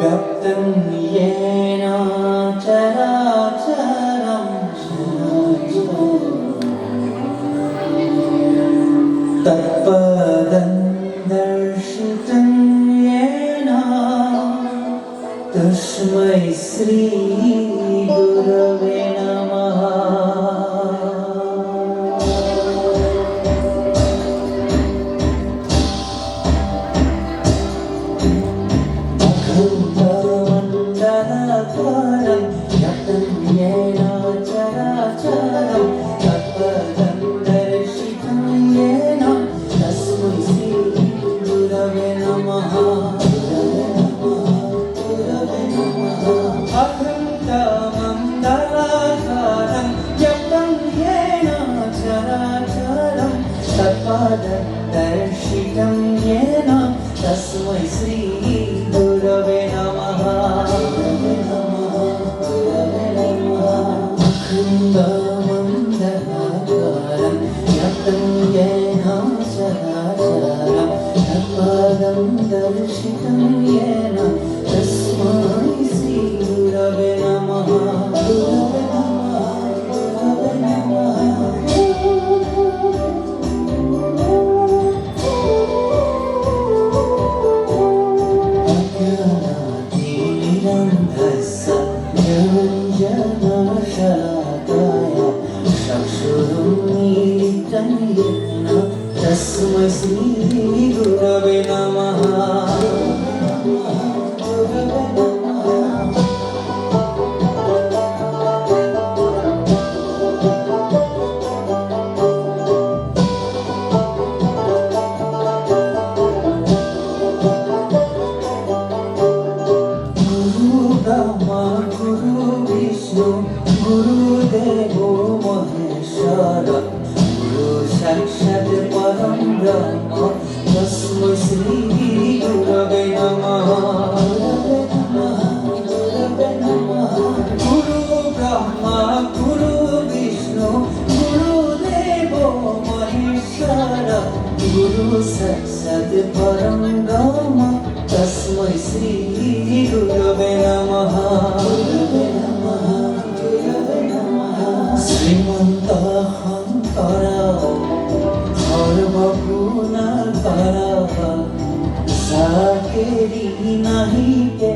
व्याप्तं येन चराचरं तत्पदं दर्शितं येन तस्मै श्री गुरवे नमः। अखण्डमण्डलाकारं व्याप्तं येन चराचरं तत्पदं दर्शितं येन तस्मै श्री गुरवे नमः। अखण्डमण्डलाकारं व्याप्तं येन चराचरं तत्पदं दर्शितं येन तस्मै श्री गुरवे नमः। अखण्डमण्डलाकारं व्याप्तं येन चराचरं तत्पदं दर्शितं येन तस्मै श्री गुरवे नमः। गुरवे नमः, अज्ञानातिमिरन्धस्य निरञ्जनशलाकाय चक्षुरुन्मीलितं येन तस्मै श्री गुरवे नमः। ब्रह्मा गुरु विष्णु गुरुदेवो महेश्वर गुरु साक्षात् परं ब्रह्म तस्मै श्री गुरवे नमः। गुरु ब्रह्मा गुरु विष्णु गुरुदेवो महेश्वर गुरु साक्षात् परं ब्रह्म तस्मै श्री गुरवे नमः। श्रीमन्त हंकर सर्वगुणकर साकेरी नहीं के